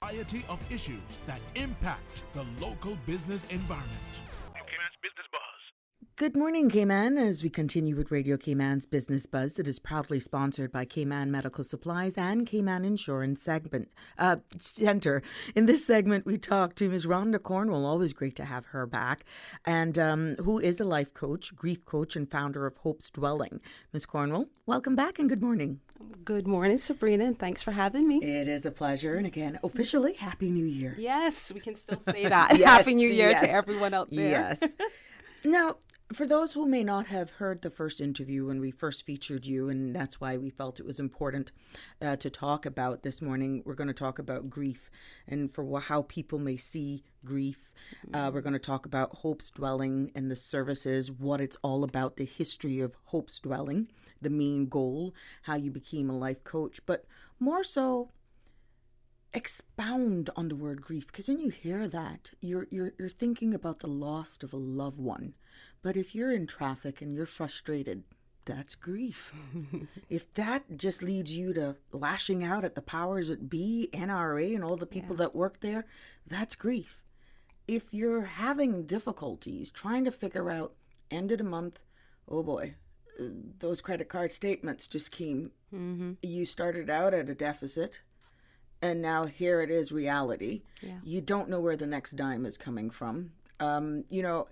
variety of issues that impact the local business environment. Cayman's Business Buzz. Good morning, Cayman. As we continue with Radio Cayman's Business Buzz, that is proudly sponsored by Cayman Medical Supplies and Cayman Insurance Center. In this segment, we talk to Ms. Rhonda Cornwell. Always great to have her back, and who is a life coach, grief coach, and founder of Hope's Dwelling. Ms. Cornwell, welcome back and good morning. Good morning, Sabrina, and thanks for having me. It is a pleasure. And again, officially, Happy New Year. Yes, we can still say that. Yes, Happy New Year yes. to everyone out there. Yes. Now, for those who may not have heard the first interview when we first featured you, and that's why we felt it was important to talk about this morning, we're going to talk about grief and for how people may see grief. We're going to talk about Hope's Dwelling and the services, what it's all about, the history of Hope's Dwelling, the main goal, how you became a life coach, but more so, expound on the word grief, because when you hear that, you're thinking about the loss of a loved one. But if you're in traffic and you're frustrated, that's grief. If that just leads you to lashing out at the powers that be, NRA, and all the people that work there, that's grief. If you're having difficulties trying to figure out end of the month, oh boy, those credit card statements just came. Mm-hmm. You started out at a deficit. And now here it is, reality. Yeah. You don't know where the next dime is coming from. And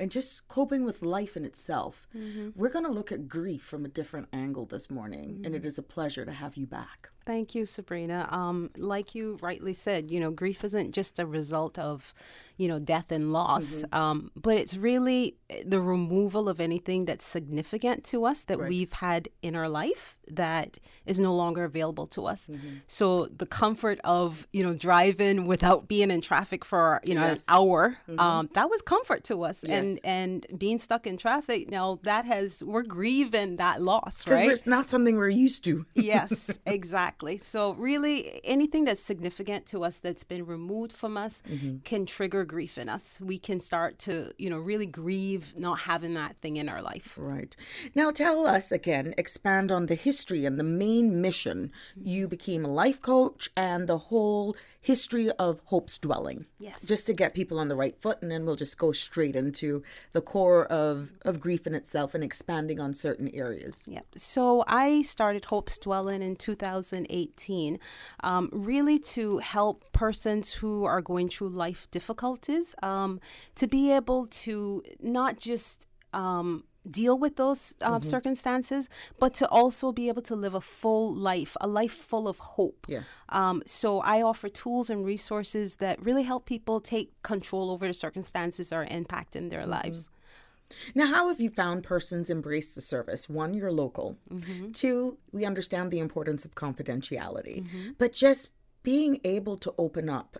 just coping with life in itself. Mm-hmm. We're going to look at grief from a different angle this morning, and it is a pleasure to have you back. Thank you, Sabrina. Like you rightly said, grief isn't just a result of, death and loss, but it's really the removal of anything that's significant to us that we've had in our life that is no longer available to us. Mm-hmm. So the comfort of, driving without being in traffic for, an hour, that was comfort to us. Yes. And being stuck in traffic, now we're grieving that loss, right? Because it's not something we're used to. Yes, exactly. So really anything that's significant to us that's been removed from us can trigger grief in us. We can start to, really grieve not having that thing in our life. Right. Now tell us again, expand on the history and the main mission. You became a life coach and the whole history of Hope's Dwelling. Yes. Just to get people on the right foot, and then we'll just go straight into the core of grief in itself and expanding on certain areas. Yeah. So I started Hope's Dwelling in 2018, really to help persons who are going through life difficulties to be able to not just deal with those circumstances, but to also be able to live a full life, a life full of hope. Yes. So I offer tools and resources that really help people take control over the circumstances that are impacting their lives. Now, how have you found persons embrace the service? One, you're local. Mm-hmm. Two, we understand the importance of confidentiality. Mm-hmm. But just being able to open up,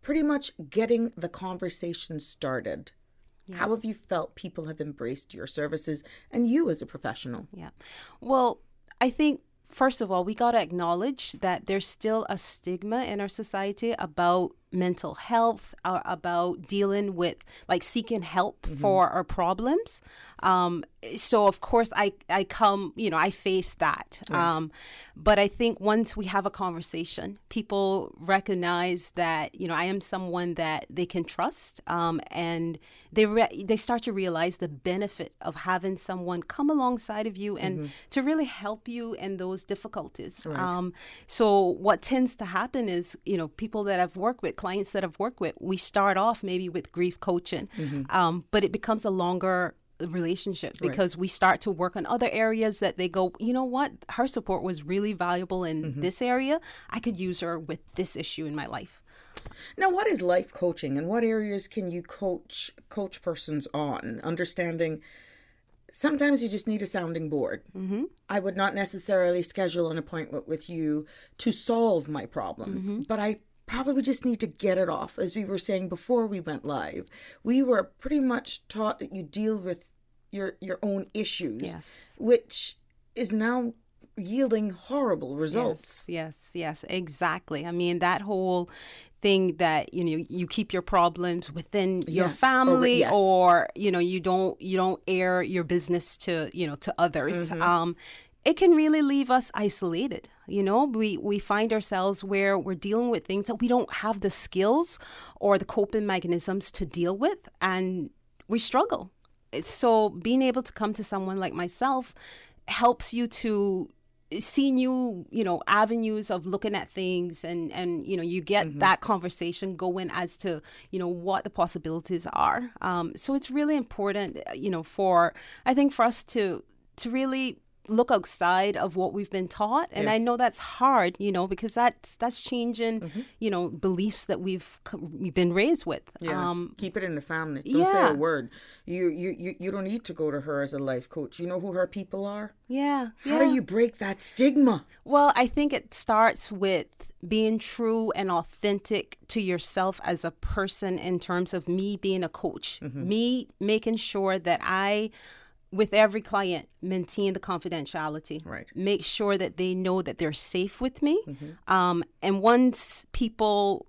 pretty much getting the conversation started. Yeah. How have you felt people have embraced your services and you as a professional? Yeah. Well, I think, first of all, we got to acknowledge that there's still a stigma in our society about mental health, about dealing with, seeking help for our problems. So, of course, I come, I face that. Right. But I think once we have a conversation, people recognize that, I am someone that they can trust, and they start to realize the benefit of having someone come alongside of you and to really help you in those difficulties. Right. So what tends to happen is, people that I've worked with, clients that I've worked with, we start off maybe with grief coaching, but it becomes a longer relationship because we start to work on other areas that they go, you know what, her support was really valuable in this area. I could use her with this issue in my life. Now, what is life coaching and what areas can you coach persons on? Understanding sometimes you just need a sounding board. Mm-hmm. I would not necessarily schedule an appointment with you to solve my problems, but I probably just need to get it off. As we were saying before we went live, we were pretty much taught that you deal with your own issues, which is now yielding horrible results. Yes, exactly. I mean, that whole thing that, you keep your problems within your family or, you don't air your business to others. it can really leave us isolated. We find ourselves where we're dealing with things that we don't have the skills or the coping mechanisms to deal with, and we struggle. So being able to come to someone like myself helps you to see new, avenues of looking at things, and you get that conversation going as to, what the possibilities are. So it's really important, for us to really look outside of what we've been taught. And I know that's hard, because that's changing, beliefs that we've been raised with. Yes. Keep it in the family. Don't say a word. You don't need to go to her as a life coach. You know who her people are? Yeah. How do you break that stigma? Well, I think it starts with being true and authentic to yourself as a person, in terms of me being a coach, me making sure that I, with every client, maintain the confidentiality. Right. Make sure that they know that they're safe with me. And once people,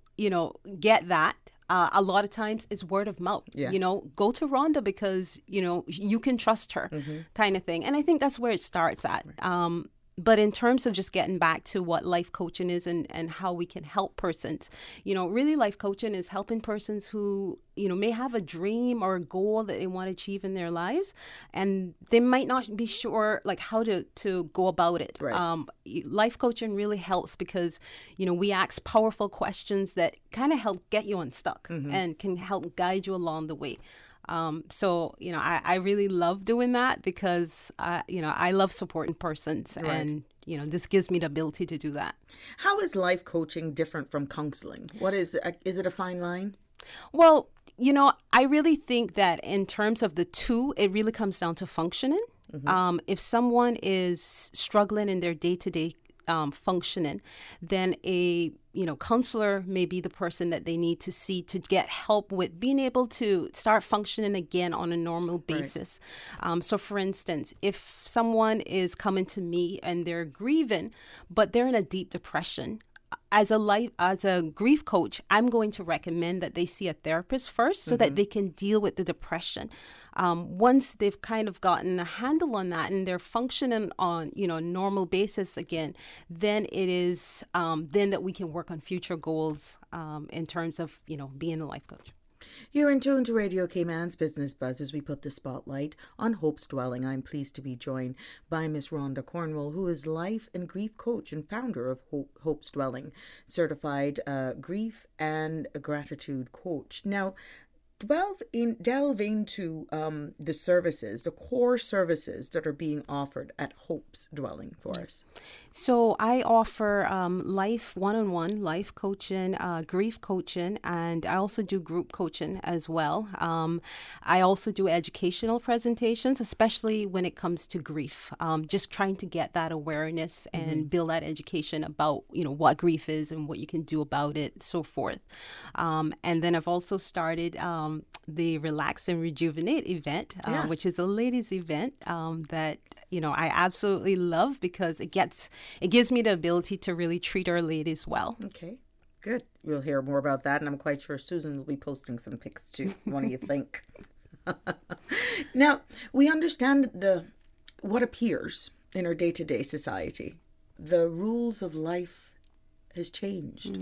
get that, a lot of times it's word of mouth. Yes. Go to Rhonda because, you can trust her, kind of thing. And I think that's where it starts at. Right. But in terms of just getting back to what life coaching is and how we can help persons, really life coaching is helping persons who, may have a dream or a goal that they want to achieve in their lives, and they might not be sure like how to go about it. Right. Life coaching really helps because, we ask powerful questions that kind of help get you unstuck and can help guide you along the way. So, I really love doing that because, I love supporting persons. Right. And, this gives me the ability to do that. How is life coaching different from counseling? What is it a fine line? Well, I really think that in terms of the two, it really comes down to functioning. If someone is struggling in their day-to-day functioning, then a counselor may be the person that they need to see to get help with being able to start functioning again on a normal basis. Right. So for instance, if someone is coming to me and they're grieving, but they're in a deep depression, as a grief coach, I'm going to recommend that they see a therapist first so that they can deal with the depression. Once they've kind of gotten a handle on that and they're functioning on, a normal basis again, then it is then that we can work on future goals in terms of, being a life coach. You're in tune to Radio Cayman's Business Buzz as we put the spotlight on Hope's Dwelling. I'm pleased to be joined by Miss Rhonda Cornwall, who is life and grief coach and founder of Hope's Dwelling, certified grief and gratitude coach. Now, delve into the services, the core services that are being offered at Hope's Dwelling for us. So I offer life one-on-one, life coaching, grief coaching, and I also do group coaching as well. I also do educational presentations, especially when it comes to grief, just trying to get that awareness and build that education about, what grief is and what you can do about it, so forth. And then I've also started the Relax and Rejuvenate event, which is a ladies' event that I absolutely love because it gives me the ability to really treat our ladies well. Okay, good. We'll hear more about that, and I'm quite sure Susan will be posting some pics too. What do you think? Now, we understand what appears in our day-to-day society. The rules of life has changed.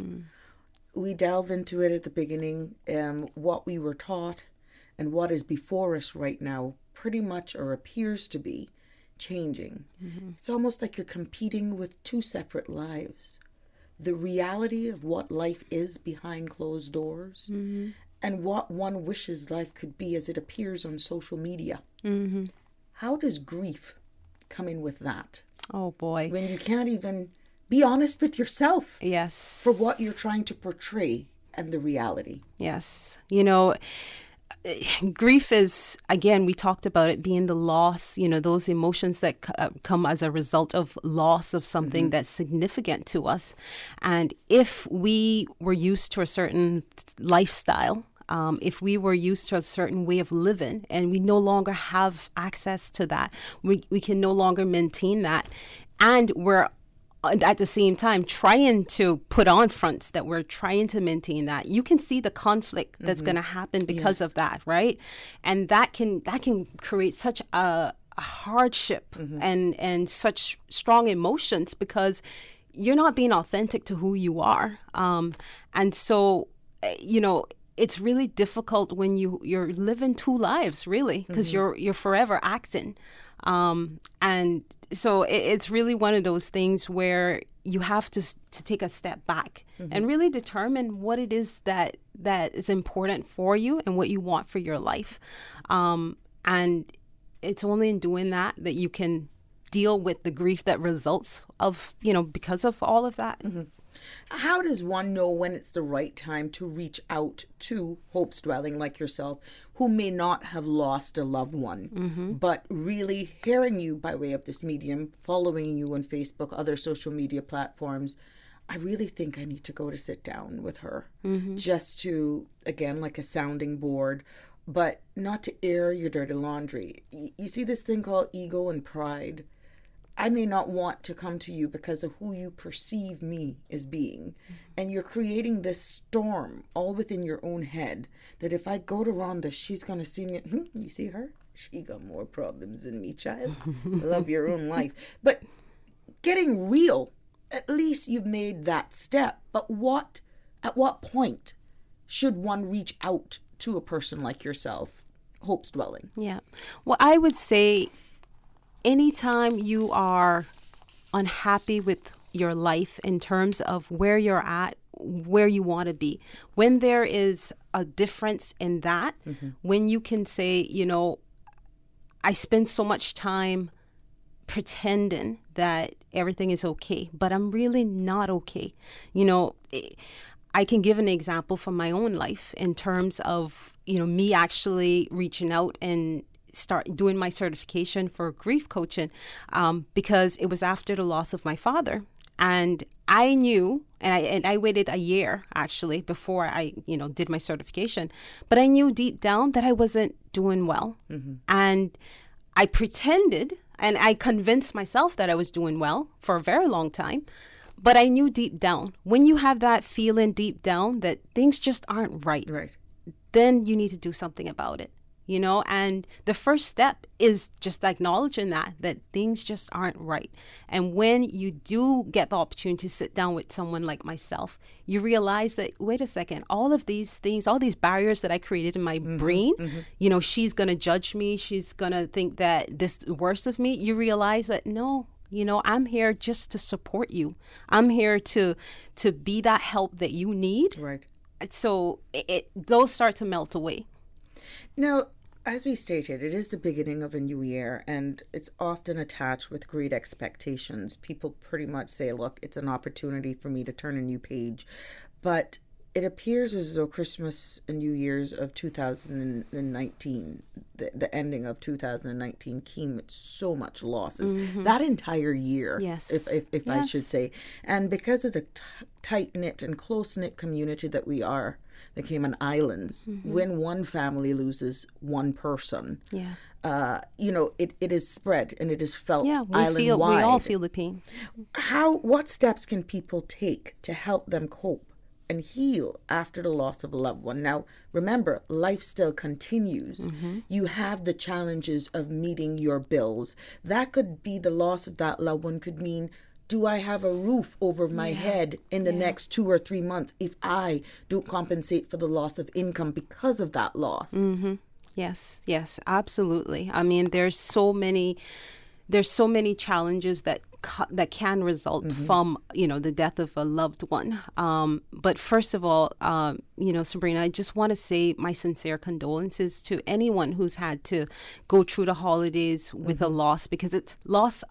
We delve into it at the beginning, what we were taught and what is before us right now pretty much, or appears to be, changing. It's almost like you're competing with two separate lives. The reality of what life is behind closed doors and what one wishes life could be as it appears on social media. How does grief come in with that? Oh boy. When you can't even be honest with yourself. Yes. For what you're trying to portray and the reality. Yes. Grief is, again, we talked about it being the loss, those emotions that come as a result of loss of something that's significant to us. And if we were used to a certain lifestyle, if we were used to a certain way of living and we no longer have access to that, we can no longer maintain that. And we're at the same time trying to put on fronts that we're trying to maintain that, you can see the conflict that's going to happen because of that, right? And that can create such a a hardship and such strong emotions because you're not being authentic to who you are. And so, it's really difficult when you're living two lives, really, because you're forever acting. And so it's really one of those things where you have to take a step back and really determine what it is that is important for you and what you want for your life. And it's only in doing that you can deal with the grief that results of, because of all of that. How does one know when it's the right time to reach out to Hope's Dwelling like yourself, who may not have lost a loved one, but really hearing you by way of this medium, following you on Facebook, other social media platforms? I really think I need to go to sit down with her just to, again, like a sounding board, but not to air your dirty laundry. You see this thing called ego and pride. I may not want to come to you because of who you perceive me as being. And you're creating this storm all within your own head that if I go to Rhonda, she's going to see me. You see her? She got more problems than me, child. Love your own life. But getting real, at least you've made that step. But at what point should one reach out to a person like yourself, Hope's Dwelling? Yeah. Well, I would say anytime you are unhappy with your life in terms of where you're at, where you want to be, when there is a difference in that, when you can say, I spend so much time pretending that everything is okay, but I'm really not okay. I can give an example from my own life in terms of, me actually reaching out and start doing my certification for grief coaching because it was after the loss of my father. And I knew, and I waited a year actually before I, did my certification, but I knew deep down that I wasn't doing well. And I pretended and I convinced myself that I was doing well for a very long time. But I knew deep down, when you have that feeling deep down that things just aren't right, then you need to do something about it. And the first step is just acknowledging that things just aren't right. And when you do get the opportunity to sit down with someone like myself, you realize that, wait a second, all of these things, all these barriers that I created in my brain, she's going to judge me. She's going to think that this is worse of me. You realize that, no, I'm here just to support you. I'm here to be that help that you need. Right. So those start to melt away. Now, as we stated, it is the beginning of a new year, and it's often attached with great expectations. People pretty much say, look, it's an opportunity for me to turn a new page. But it appears as though Christmas and New Year's of 2019, the ending of 2019, came with so much losses. That entire year, if I should say. And because of the tight-knit and close-knit community that we are, the Cayman Islands, when one family loses one person, it is spread and it is felt island-wide. We all feel the pain. What steps can people take to help them cope and heal after the loss of a loved one? Now, remember, life still continues. You have the challenges of meeting your bills. That could be the loss of that loved one could mean, do I have a roof over my head in the next 2 or 3 months if I don't compensate for the loss of income because of that loss? Yes, absolutely. I mean, there's so many challenges that can result from, the death of a loved one. But first of all, Sabrina, I just want to say my sincere condolences to anyone who's had to go through the holidays with a loss, because it's loss,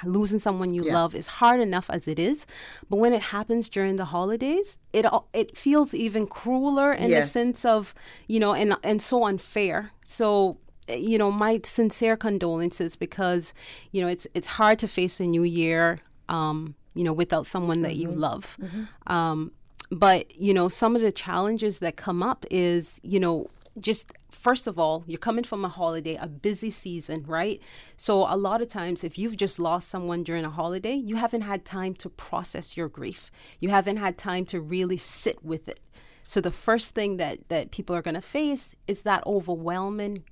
losing someone you love is hard enough as it is. But when it happens during the holidays, it feels even crueler in the sense of, and so unfair. So, my sincere condolences, because, it's hard to face a new year, without someone that you love. But, some of the challenges that come up is, just first of all, you're coming from a holiday, a busy season, right? So a lot of times, if you've just lost someone during a holiday, you haven't had time to process your grief. You haven't had time to really sit with it. So the first thing that people are going to face is that overwhelming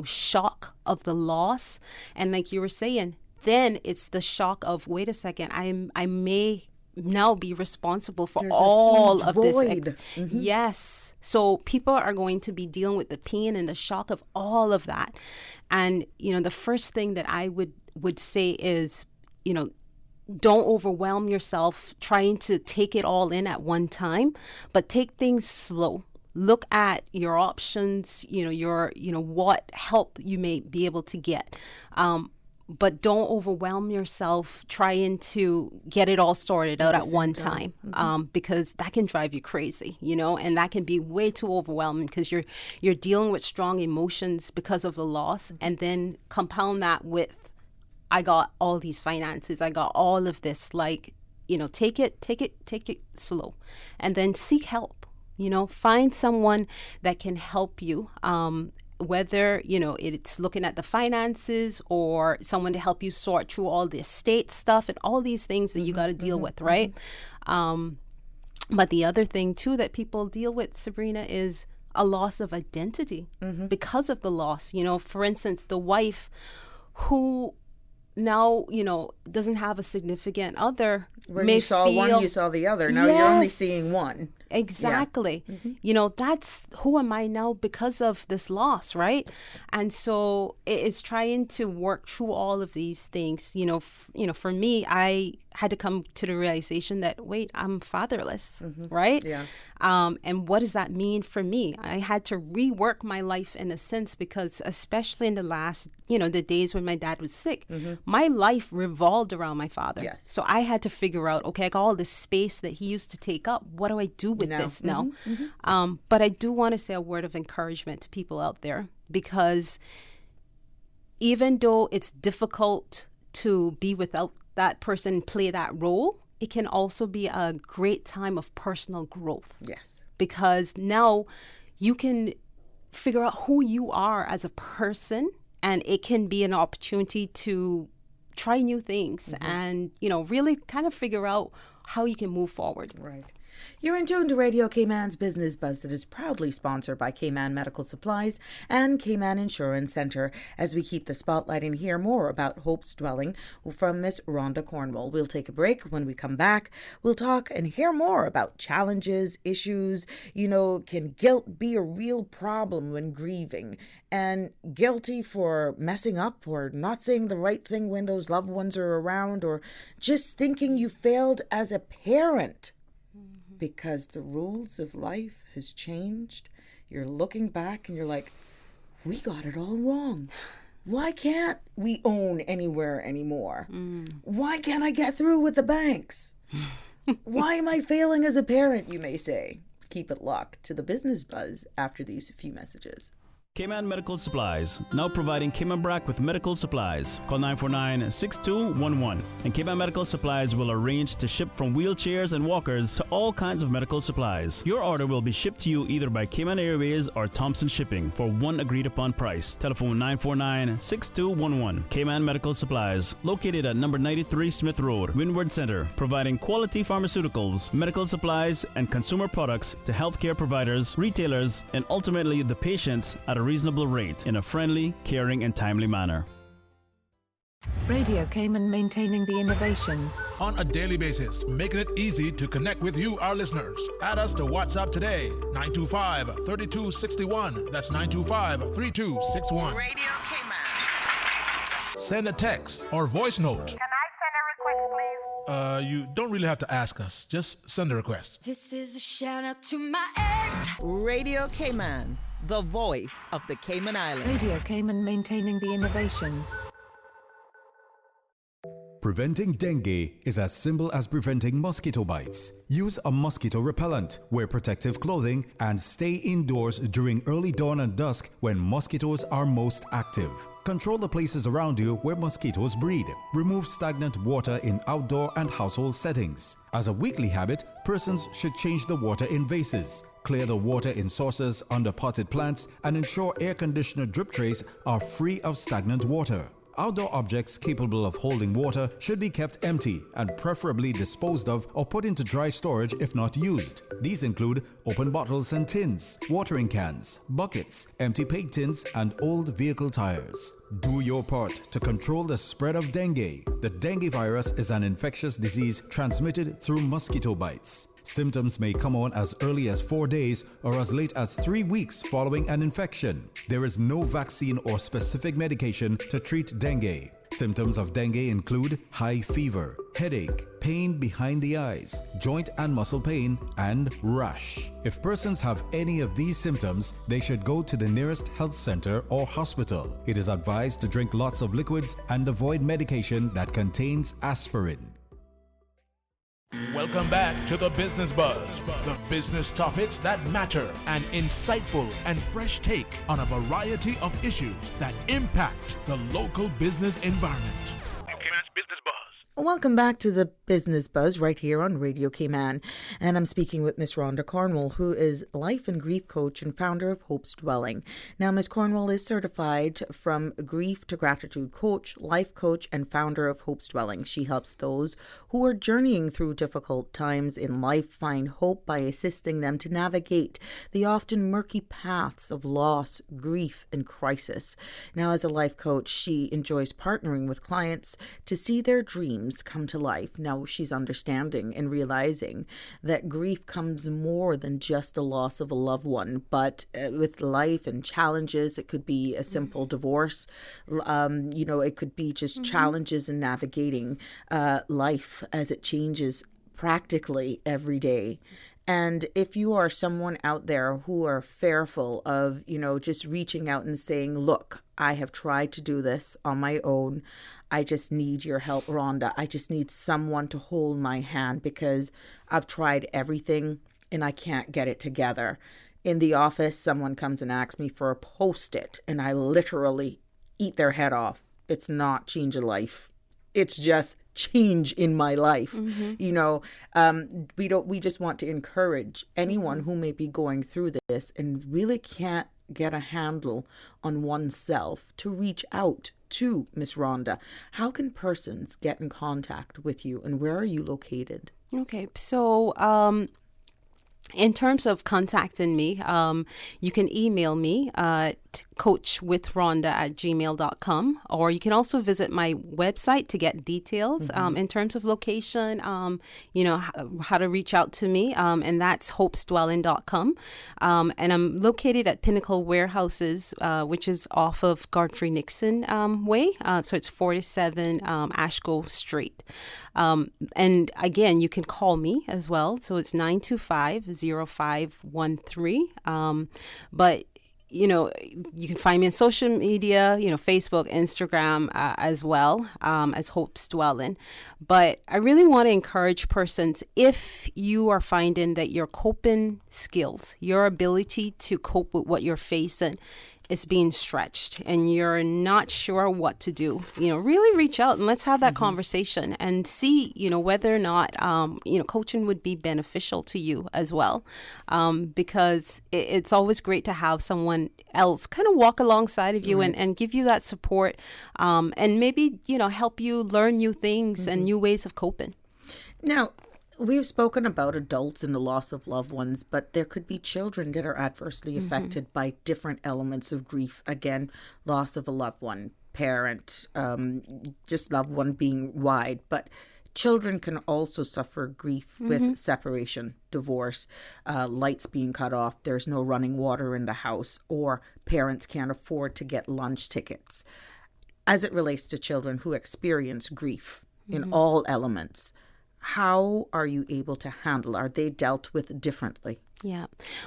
shock of the loss. And like you were saying, then it's the shock of, wait a second, I may now be responsible for all of void. this. Yes. So people are going to be dealing with the pain and the shock of all of that. And, the first thing that I would say is, don't overwhelm yourself trying to take it all in at one time, but take things slow. Look at your options, what help you may be able to get. But don't overwhelm yourself trying to get it all sorted out at one time, because that can drive you crazy, and that can be way too overwhelming because you're dealing with strong emotions because of the loss, and then compound that with, I got all these finances, I got all of this, take it slow, and then seek help. Find someone that can help you. Whether, it's looking at the finances or someone to help you sort through all the estate stuff and all these things that you got to deal with, right? But the other thing, too, that people deal with, Sabrina, is a loss of identity because of the loss. For instance, the wife who now, doesn't have a significant other. Where you saw one, you saw the other. Now you're only seeing one. Exactly. That's who am I now because of this loss, right? And so it's trying to work through all of these things. For me, I had to come to the realization that, wait, I'm fatherless, right? Yeah. And what does that mean for me? I had to rework my life in a sense because especially in the last, the days when my dad was sick, my life revolved around my father. Yes. So I had to figure out, okay, I got all this space that he used to take up. What do I do with this now? But I do want to say a word of encouragement to people out there, because even though it's difficult to be without that person, play that role, it can also be a great time of personal growth. Yes. Because now you can figure out who you are as a person, and it can be an opportunity to try new things and, really kind of figure out how you can move forward. Right. You're in tune to Radio Cayman's Business Buzz that is proudly sponsored by Cayman Medical Supplies and Cayman Insurance Center, as we keep the spotlight and hear more about Hope's Dwelling from Miss Rhonda Cornwall. We'll take a break. When we come back, we'll talk and hear more about challenges, issues. Can guilt be a real problem when grieving? And guilty for messing up or not saying the right thing when those loved ones are around, or just thinking you failed as a parent. Because the rules of life has changed. You're looking back and you're like, we got it all wrong. Why can't we own anywhere anymore? Why can't I get through with the banks? Why am I failing as a parent, you may say? Keep it locked to the Business Buzz after these few messages. Cayman Medical Supplies, now providing Cayman Brac with medical supplies. Call 949-6211. And Cayman Medical Supplies will arrange to ship from wheelchairs and walkers to all kinds of medical supplies. Your order will be shipped to you either by Cayman Airways or Thompson Shipping for one agreed upon price. Telephone 949-6211. Cayman Medical Supplies, located at number 93 Smith Road, Windward Center, providing quality pharmaceuticals, medical supplies, and consumer products to healthcare providers, retailers, and ultimately the patients at a reasonable rate in a friendly, caring, and timely manner. Radio Cayman, maintaining the innovation. On a daily basis, making it easy to connect with you, our listeners. Add us to WhatsApp today, 925-3261. That's 925-3261. Radio Cayman. Send a text or voice note. Can I send a request, please? You don't really have to ask us. Just send a request. This is a shout out to my ex. Radio Cayman, the voice of the Cayman Islands. Radio Cayman, maintaining the innovation. Preventing dengue is as simple as preventing mosquito bites. Use a mosquito repellent, wear protective clothing, and stay indoors during early dawn and dusk when mosquitoes are most active. Control the places around you where mosquitoes breed. Remove stagnant water in outdoor and household settings. As a weekly habit, persons should change the water in vases, clear the water in saucers under potted plants, and ensure air conditioner drip trays are free of stagnant water. Outdoor objects capable of holding water should be kept empty and preferably disposed of or put into dry storage if not used. These include open bottles and tins, watering cans, buckets, empty paint tins, and old vehicle tires. Do your part to control the spread of dengue. The dengue virus is an infectious disease transmitted through mosquito bites. Symptoms may come on as early as 4 days or as late as 3 weeks following an infection. There is no vaccine or specific medication to treat dengue. Symptoms of dengue include high fever, headache, pain behind the eyes, joint and muscle pain, and rash. If persons have any of these symptoms, they should go to the nearest health center or hospital. It is advised to drink lots of liquids and avoid medication that contains aspirin. Welcome back to the Business Buzz, the business topics that matter, an insightful and fresh take on a variety of issues that impact the local business environment. Business Buzz. Welcome back to the Business Buzz right here on Radio Cayman. And I'm speaking with Miss Rhonda Cornwall, who is life and grief coach and founder of Hope's Dwelling. Now, Miss Cornwall is certified from grief to gratitude coach, life coach, and founder of Hope's Dwelling. She helps those who are journeying through difficult times in life find hope by assisting them to navigate the often murky paths of loss, grief, and crisis. Now, as a life coach, she enjoys partnering with clients to see their dreams come to life. Now she's understanding and realizing that grief comes more than just a loss of a loved one, but with life and challenges, it could be a simple divorce. It could be just challenges in navigating life as it changes practically every day. And if you are someone out there who are fearful of, just reaching out and saying, look, I have tried to do this on my own. I just need your help, Rhonda. I just need someone to hold my hand because I've tried everything and I can't get it together. In the office, someone comes and asks me for a Post-it and I literally eat their head off. It's not change a life. It's just change in my life. We just want to encourage anyone who may be going through this and really can't get a handle on oneself to reach out to Miss Rhonda. How can persons get in contact with you and where are you located? Okay, so in terms of contacting me, you can email me at coachwithrhonda@gmail.com, or you can also visit my website to get details in terms of location, how to reach out to me, and that's hopesdwelling.com. And I'm located at Pinnacle Warehouses, which is off of Godfrey Nixon Way. So it's 47 Ashko Street. And again, you can call me as well. So it's 925-0513. But you can find me on social media, Facebook, Instagram, as well, as Hope's Dwelling. But I really want to encourage persons, if you are finding that your coping skills, your ability to cope with what you're facing is being stretched and you're not sure what to do, really reach out and let's have that conversation and see, whether or not, coaching would be beneficial to you as well. Because it's always great to have someone else kind of walk alongside of you and give you that support, and maybe, help you learn new things and new ways of coping. Now, we've spoken about adults and the loss of loved ones, but there could be children that are adversely affected by different elements of grief. Again, loss of a loved one, parent, just loved one being wide. But children can also suffer grief with separation, divorce, lights being cut off, there's no running water in the house, or parents can't afford to get lunch tickets. As it relates to children who experience grief in all elements, how are you able to handle? Are they dealt with differently? Yeah.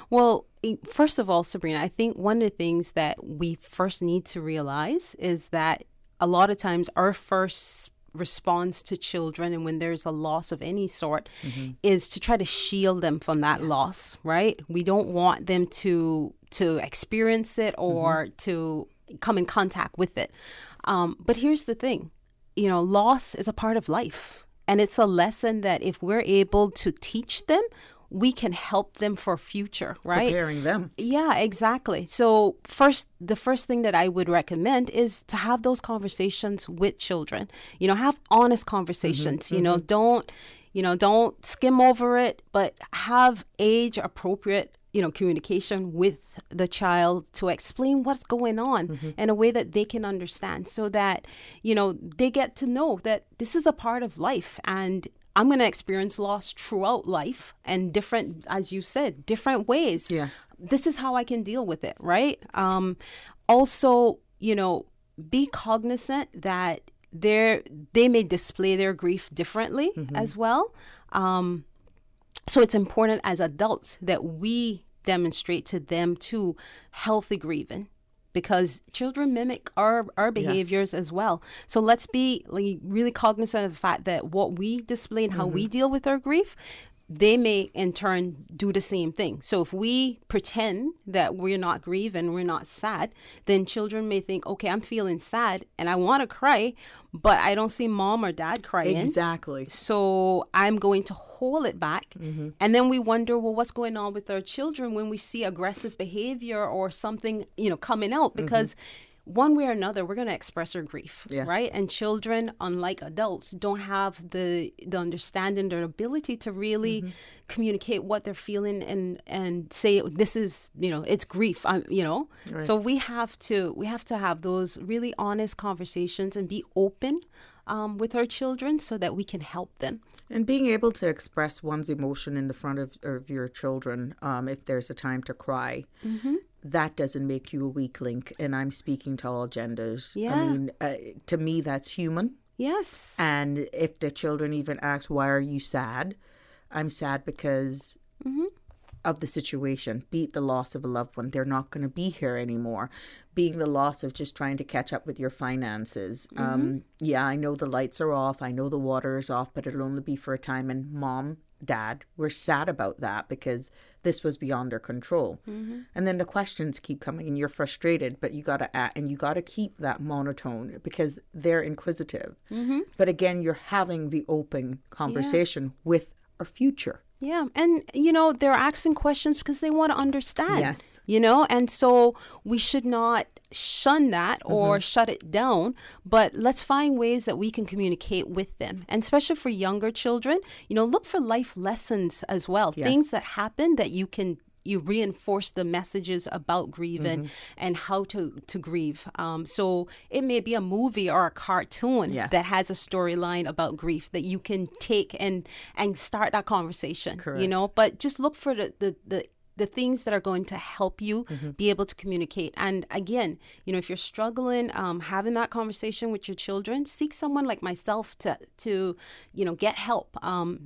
Well, first of all, Sabrina, I think one of the things that we first need to realize is that a lot of times our first response to children, and when there's a loss of any sort, is to try to shield them from that loss, right? We don't want them to experience it or to come in contact with it. But here's the thing, loss is a part of life. And it's a lesson that if we're able to teach them, we can help them for future, right? Preparing them. Yeah, exactly. So the first thing that I would recommend is to have those conversations with children. Have honest conversations. Don't skim over it, but have age appropriate communication with the child to explain what's going on in a way that they can understand, so that they get to know that this is a part of life, and I'm going to experience loss throughout life, and different, as you said, different ways. Yes. This is how I can deal with it, right? Also, be cognizant that they may display their grief differently as well. So it's important as adults that we demonstrate to them too healthy grieving, because children mimic our behaviors as well. So let's be really cognizant of the fact that what we display and how we deal with our grief, they may in turn do the same thing. So if we pretend that we're not grieving, we're not sad, then children may think, okay, I'm feeling sad and I want to cry, but I don't see mom or dad crying. Exactly. So I'm going to hold it back. And then we wonder, well, what's going on with our children when we see aggressive behavior or something, coming out? Because one way or another, we're going to express our grief, right? And children, unlike adults, don't have the understanding or ability to really communicate what they're feeling and say, this is, it's grief, Right. So we have to have those really honest conversations and be open with our children so that we can help them. And being able to express one's emotion in the front of your children, if there's a time to cry, that doesn't make you a weak link. And I'm speaking to all genders. Yeah. I mean, to me, that's human. Yes. And if the children even ask, why are you sad? I'm sad because of the situation, be it the loss of a loved one. They're not going to be here anymore. Being the loss of just trying to catch up with your finances. Yeah, I know the lights are off. I know the water is off, but it'll only be for a time. And mom, dad, we're sad about that because this was beyond our control. And then the questions keep coming and you're frustrated, but you got to keep that monotone because they're inquisitive. But again, you're having the open conversation with our future. Yeah. And, they're asking questions because they want to understand. Yes. And so we should not shun that or shut it down, but let's find ways that we can communicate with them. And especially for younger children, look for life lessons as well. Yes. Things that happen that you reinforce the messages about grieving and how to grieve. So it may be a movie or a cartoon that has a storyline about grief that you can take and start that conversation. Correct. But just look for the things that are going to help you be able to communicate. And again, if you're struggling having that conversation with your children, seek someone like myself to get help.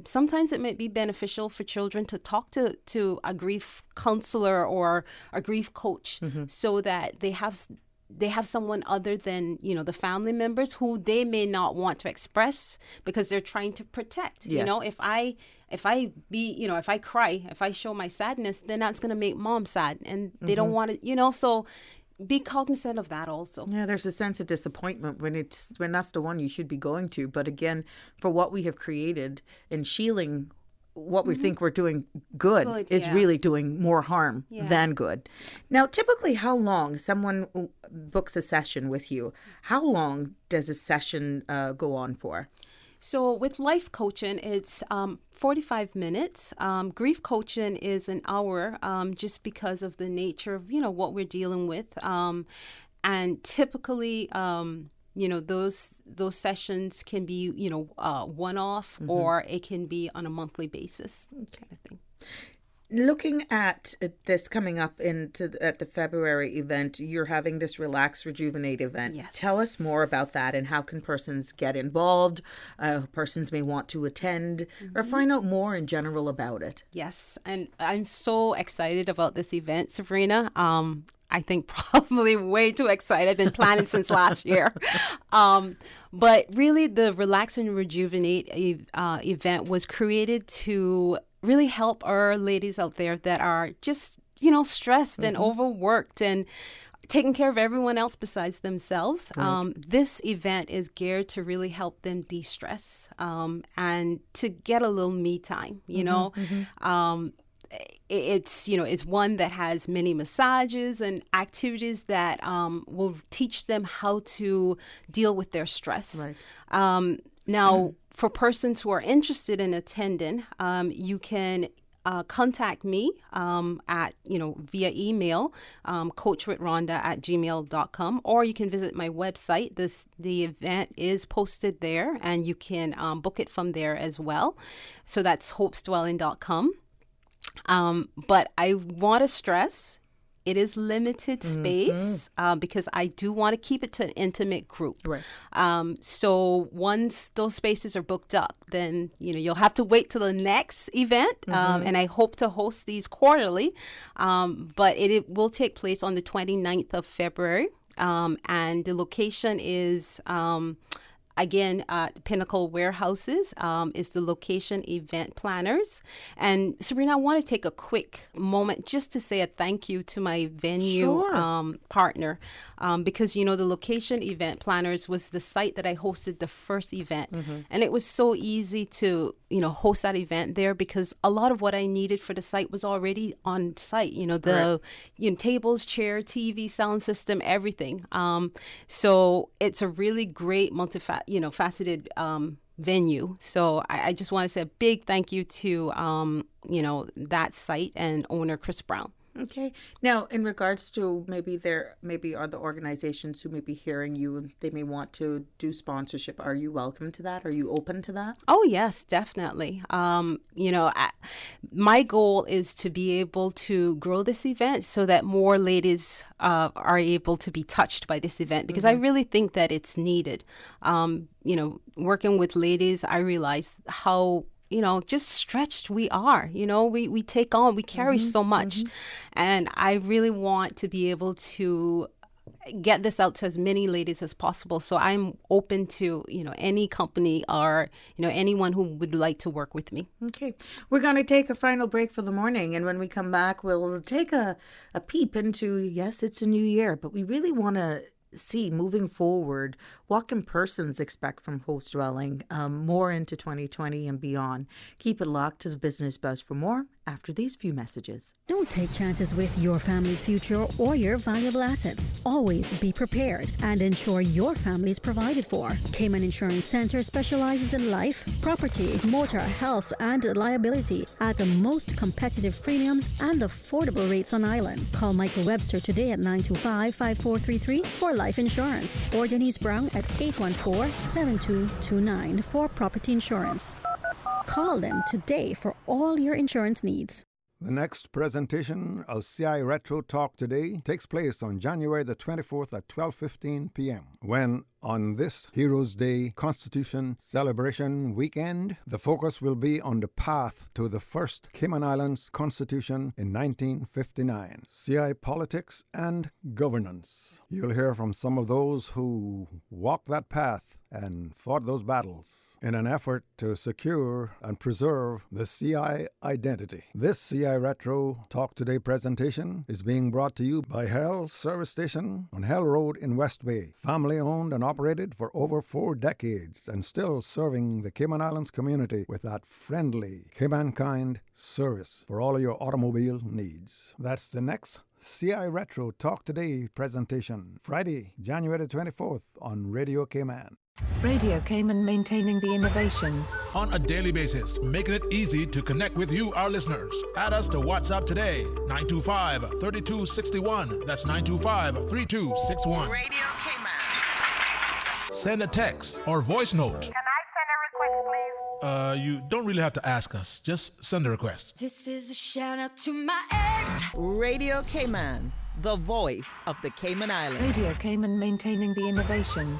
Sometimes it might be beneficial for children to talk to a grief counselor or a grief coach so that they have someone other than, the family members who they may not want to express because they're trying to protect. Yes. If I cry, if I show my sadness, then that's going to make mom sad and they don't want to, so be cognizant of that also. Yeah, there's a sense of disappointment when that's the one you should be going to. But again, for what we have created and shielding what we think we're doing good is really doing more harm than good. Now, typically, how long someone books a session with you, how long does a session go on for? So with life coaching, it's 45 minutes. Grief coaching is an hour just because of the nature of, what we're dealing with. And typically, those sessions can be, one-off or it can be on a monthly basis kind of thing. Looking at this coming up at the February event, you're having this Relax, Rejuvenate event. Yes. Tell us more about that and how can persons get involved? Persons may want to attend or find out more in general about it. Yes, and I'm so excited about this event, Sabrina. I think probably way too excited. I've been planning since last year. But really, the Relax and Rejuvenate event was created to really help our ladies out there that are just, stressed and overworked and taking care of everyone else besides themselves. Right. This event is geared to really help them de-stress and to get a little me time, you know. It's one that has many massages and activities that will teach them how to deal with their stress. Right. Now, for persons who are interested in attending, you can contact me at, via email, coachwithrhonda@gmail.com, or you can visit my website. The event is posted there, and you can book it from there as well. So that's hopesdwelling.com. But I want to stress, it is limited space because I do want to keep it to an intimate group. Right. So once those spaces are booked up, then you'll have to wait till the next event. And I hope to host these quarterly, but it will take place on the 29th of February, and the location is. Again, Pinnacle Warehouses is the location, event planners. And Sabrina, I want to take a quick moment just to say a thank you to my venue partner because, the location event planners was the site that I hosted the first event. And it was so easy to, host that event there because a lot of what I needed for the site was already on site, tables, chair, TV, sound system, everything. So it's a really great faceted venue. So I just want to say a big thank you to, that site and owner Chris Brown. Okay. Now, in regards to maybe are the organizations who may be hearing you and they may want to do sponsorship, are you welcome to that? Are you open to that? Oh, yes, definitely. My goal is to be able to grow this event so that more ladies are able to be touched by this event because I really think that it's needed. Working with ladies, I realize how just stretched we are. We take on, we carry so much. And I really want to be able to get this out to as many ladies as possible. So I'm open to, any company or, anyone who would like to work with me. Okay. We're going to take a final break for the morning. And when we come back, we'll take a peep into, yes, it's a new year, but we really want to see moving forward, what can persons expect from Host Dwelling more into 2020 and beyond. Keep it locked to the Business Buzz for more after these few messages. Don't take chances with your family's future or your valuable assets. Always be prepared and ensure your family is provided for. Cayman Insurance Center specializes in life, property, motor, health, and liability at the most competitive premiums and affordable rates on island. Call Michael Webster today at 925-5433 for life insurance or Denise Brown at 814-7229 for property insurance. Call them today for all your insurance needs. The next presentation of CI Retro Talk Today takes place on January the 24th at 12:15 p.m. when, on this Heroes Day Constitution Celebration weekend, the focus will be on the path to the first Cayman Islands Constitution in 1959, CI politics and governance. You'll hear from some of those who walked that path and fought those battles in an effort to secure and preserve the CI identity. This CI Retro Talk Today presentation is being brought to you by Hell Service Station on Hell Road in West Bay, family owned and operated for over 4 decades and still serving the Cayman Islands community with that friendly Cayman-kind service for all of your automobile needs. That's the next CI Retro Talk Today presentation, Friday, January 24th on Radio Cayman. Radio Cayman, maintaining the innovation. On a daily basis, making it easy to connect with you, our listeners. Add us to WhatsApp today, 925-3261. That's 925-3261. Radio Cayman. Send a text or voice note. Can I send a request, please? You don't really have to ask us. Just send a request. This is a shout out to my ex. Radio Cayman, the voice of the Cayman Islands. Radio Cayman, maintaining the innovation.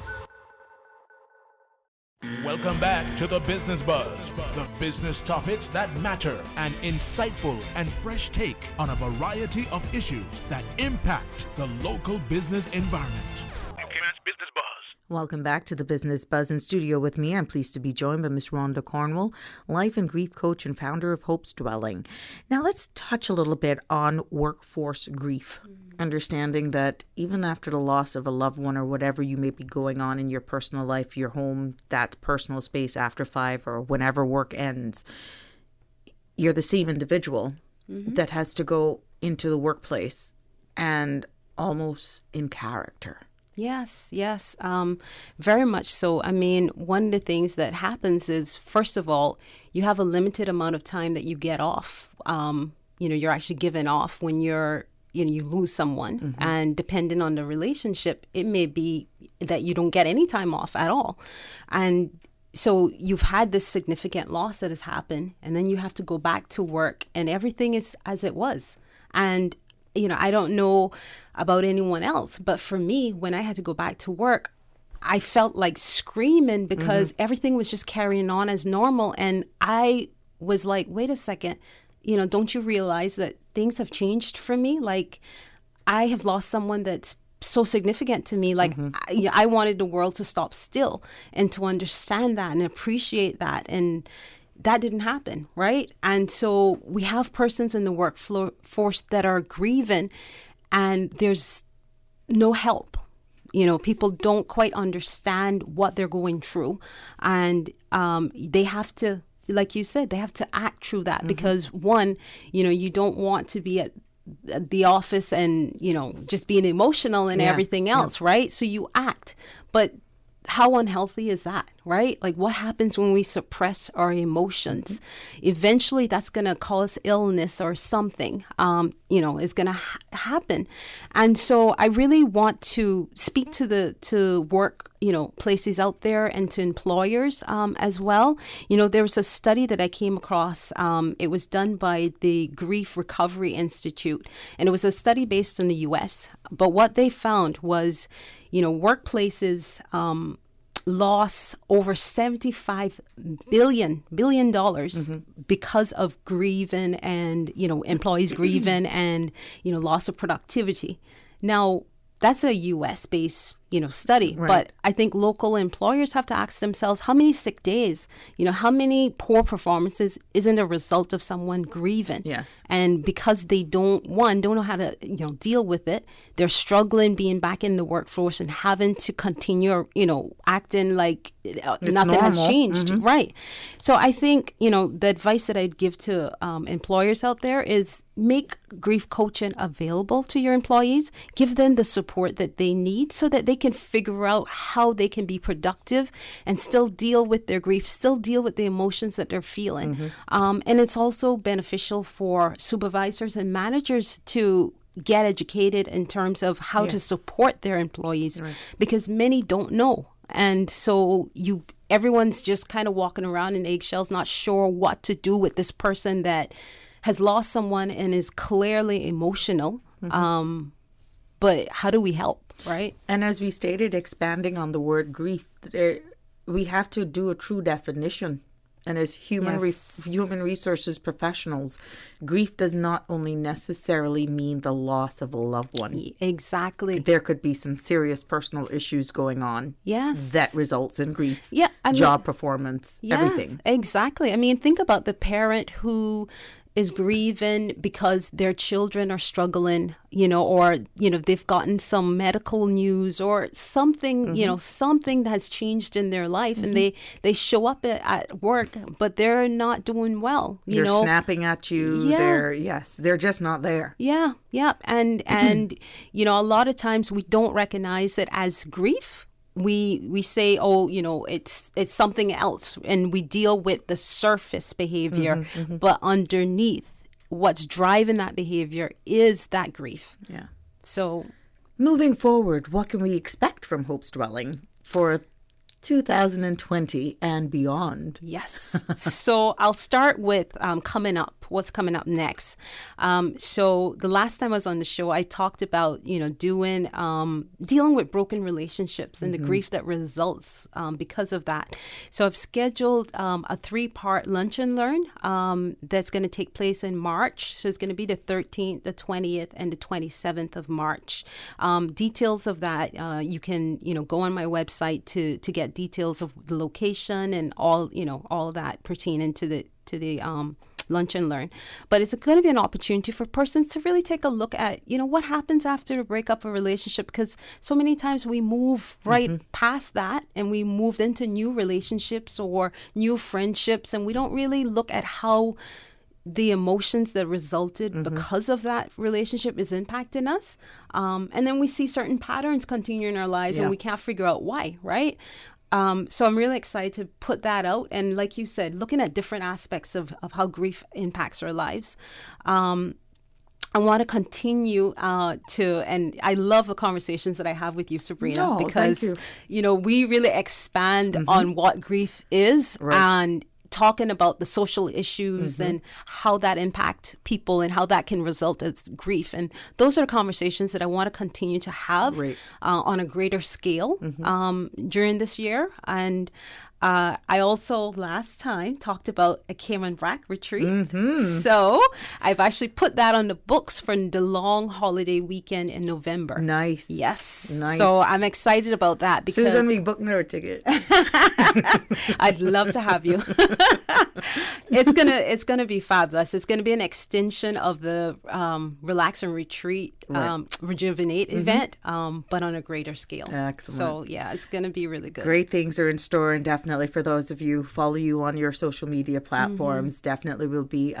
Welcome back to the Business Buzz, the business topics that matter, an insightful and fresh take on a variety of issues that impact the local business environment. Cayman's Business Buzz. Welcome back to the Business Buzz. In studio with me, I'm pleased to be joined by Ms. Rhonda Cornwall, life and grief coach and founder of Hope's Dwelling. Now let's touch a little bit on workforce grief, understanding that even after the loss of a loved one or whatever you may be going on in your personal life, your home, that personal space after 5 or whenever work ends, you're the same individual that has to go into the workplace and almost in character. Yes, very much so. I mean, one of the things that happens is, first of all, you have a limited amount of time that you get off. You're actually given off when you lose someone. And depending on the relationship, it may be that you don't get any time off at all. And so you've had this significant loss that has happened, and then you have to go back to work, and everything is as it was. And I don't know about anyone else, but for me, when I had to go back to work, I felt like screaming because everything was just carrying on as normal. And I was like, wait a second, don't you realize that things have changed for me? Like, I have lost someone that's so significant to me. Like, I wanted the world to stop still and to understand that and appreciate that. And that didn't happen, right? And so we have persons in the workforce that are grieving and there's no help. People don't quite understand what they're going through. And they have to, like you said, they have to act through that because one, you don't want to be at the office and, just being emotional and everything else, right? So you act. But how unhealthy is that, right? Like, what happens when we suppress our emotions? Eventually, that's going to cause illness or something, is going to happen. And so I really want to speak to work, places out there and to employers as well. There was a study that I came across. It was done by the Grief Recovery Institute, and it was a study based in the U.S. But what they found was, workplaces lost over $75 billion because of grieving and, employees grieving and, loss of productivity. Now, that's a U.S.-based, study. Right. But I think local employers have to ask themselves, how many sick days, how many poor performances isn't a result of someone grieving? Yes. And because they don't know how to, deal with it, they're struggling being back in the workforce and having to continue, acting like nothing normal. Has changed. Right. So I think, the advice that I'd give to employers out there is make grief coaching available to your employees. Give them the support that they need so that they can figure out how they can be productive and still deal with their grief, still deal with the emotions that they're feeling. And it's also beneficial for supervisors and managers to get educated in terms of how to support their employees, because many don't know. And so everyone's just kind of walking around in eggshells, not sure what to do with this person that has lost someone and is clearly emotional. But how do we help, right? And as we stated, expanding on the word grief, we have to do a true definition. And as human resources professionals, grief does not only necessarily mean the loss of a loved one. Exactly. There could be some serious personal issues going on. Yes. That results in grief. Yeah. Job performance, everything. Exactly. I mean, think about the parent who is grieving because their children are struggling, or, they've gotten some medical news or something, something that has changed in their life and they show up at work, but they're not doing well. They're snapping at you. Yeah. They're just not there. Yeah. Yeah. And a lot of times we don't recognize it as grief. We say, it's something else, and we deal with the surface behavior, but underneath, what's driving that behavior is that grief. Yeah. So, moving forward, what can we expect from Hope's Dwelling for 2020 and beyond. Yes. So I'll start with coming up. What's coming up next? So the last time I was on the show, I talked about, dealing with broken relationships and the grief that results because of that. So I've scheduled a 3-part lunch and learn that's going to take place in March. So it's going to be the 13th, the 20th, and the 27th of March. Details of that, you can, go on my website to get details of the location and all that pertaining to the lunch and learn. But it's going to be an opportunity for persons to really take a look at, what happens after the breakup of a relationship, because so many times we move right past that and we moved into new relationships or new friendships, and we don't really look at how the emotions that resulted because of that relationship is impacting us. And then we see certain patterns continue in our lives and we can't figure out why, right? So I'm really excited to put that out. And like you said, looking at different aspects of how grief impacts our lives. I want to continue and I love the conversations that I have with you, Sabrina, because, we really expand on what grief is and talking about the social issues and how that impact people and how that can result as grief. And those are conversations that I want to continue to have on a greater scale during this year. And I also last time talked about a Cayman Brack retreat. So I've actually put that on the books for the long holiday weekend in November. Nice. Yes. Nice. So I'm excited about that because Susan, we booked her ticket. I'd love to have you. It's gonna be fabulous. It's gonna be an extension of the Relax and Retreat Rejuvenate event, but on a greater scale. Excellent. So yeah, it's gonna be really good. Great things are in store, and definitely for those of you who follow you on your social media platforms, definitely will be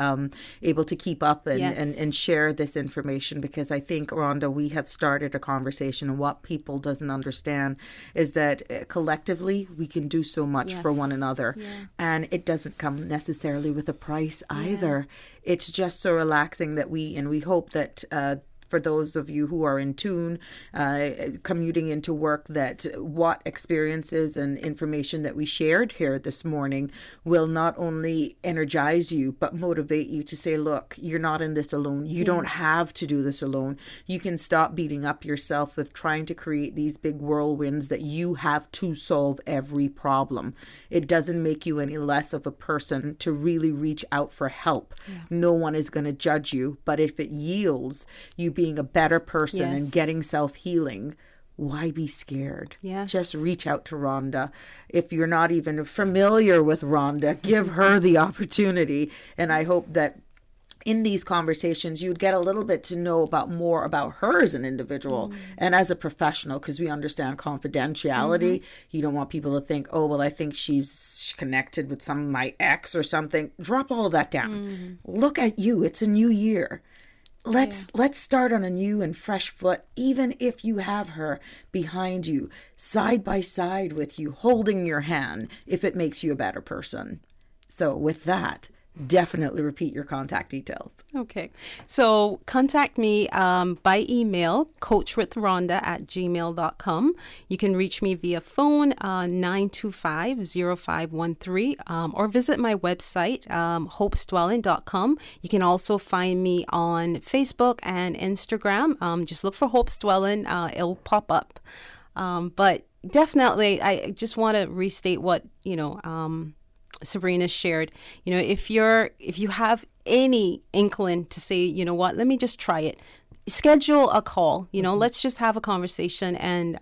able to keep up and share this information, because I think, Rhonda, we have started a conversation, and what people doesn't understand is that collectively we can do so much for one another, and it doesn't come necessarily with a price either. It's just so relaxing that we hope that for those of you who are in tune, commuting into work, that what experiences and information that we shared here this morning will not only energize you, but motivate you to say, look, you're not in this alone. You don't have to do this alone. You can stop beating up yourself with trying to create these big whirlwinds that you have to solve every problem. It doesn't make you any less of a person to really reach out for help. No one is going to judge you, but if it yields you being a better person and getting self-healing, why be scared? Just reach out to Rhonda. If you're not even familiar with Rhonda, give her the opportunity. And I hope that in these conversations, you'd get a little bit to know more about her as an individual and as a professional, because we understand confidentiality. You don't want people to think, oh, well, I think she's connected with my ex or something. Drop all of that down. Look at you. It's a new year. Let's start on a new and fresh foot, even if you have her behind you, side by side with you, holding your hand, if it makes you a better person. So with that, definitely repeat your contact details. Okay. So contact me by email, coachwithrhonda@gmail.com. You can reach me via phone, 925-0513, or visit my website, hopesdwelling.com. You can also find me on Facebook and Instagram. Just look for Hope's Dwelling. It'll pop up. But definitely, I just want to restate what, Sabrina shared. If you have any inkling to say, you know what, let me just try it, schedule a call, let's just have a conversation, and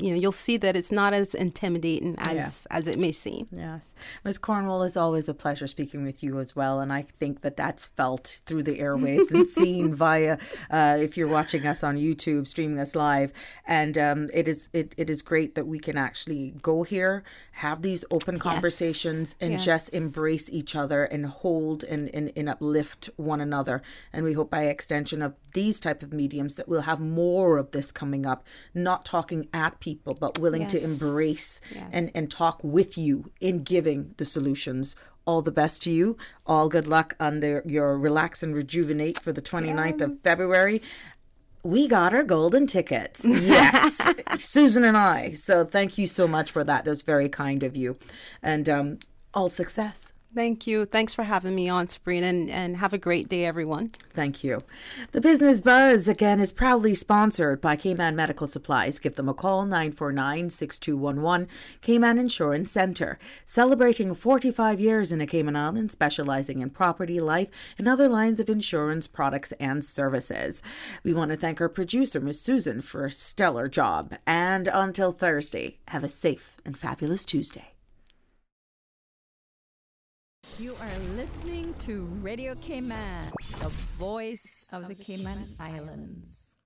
you'll see that it's not as intimidating as it may seem. Yes. Ms. Cornwall, it's always a pleasure speaking with you as well, and I think that that's felt through the airwaves and seen via if you're watching us on YouTube, streaming us live, and it is great that we can actually go here, have these open conversations, and just embrace each other and hold and uplift one another. And we hope by extension of these type of mediums that we'll have more of this coming up, not talking at people, but willing to embrace and talk with you in giving the solutions. All the best to you. All good luck on your Relax and Rejuvenate for the 29th of February. We got our golden tickets. Yes, Susan and I. So thank you so much for that. It was very kind of you. And all success. Thank you. Thanks for having me on, Sabrina, and have a great day, everyone. Thank you. The Business Buzz, again, is proudly sponsored by Cayman Medical Supplies. Give them a call, 949-6211, Cayman Insurance Center. Celebrating 45 years in the Cayman Islands, specializing in property, life, and other lines of insurance products and services. We want to thank our producer, Miss Susan, for a stellar job. And until Thursday, have a safe and fabulous Tuesday. You are listening to Radio Cayman, the voice of the Cayman Islands.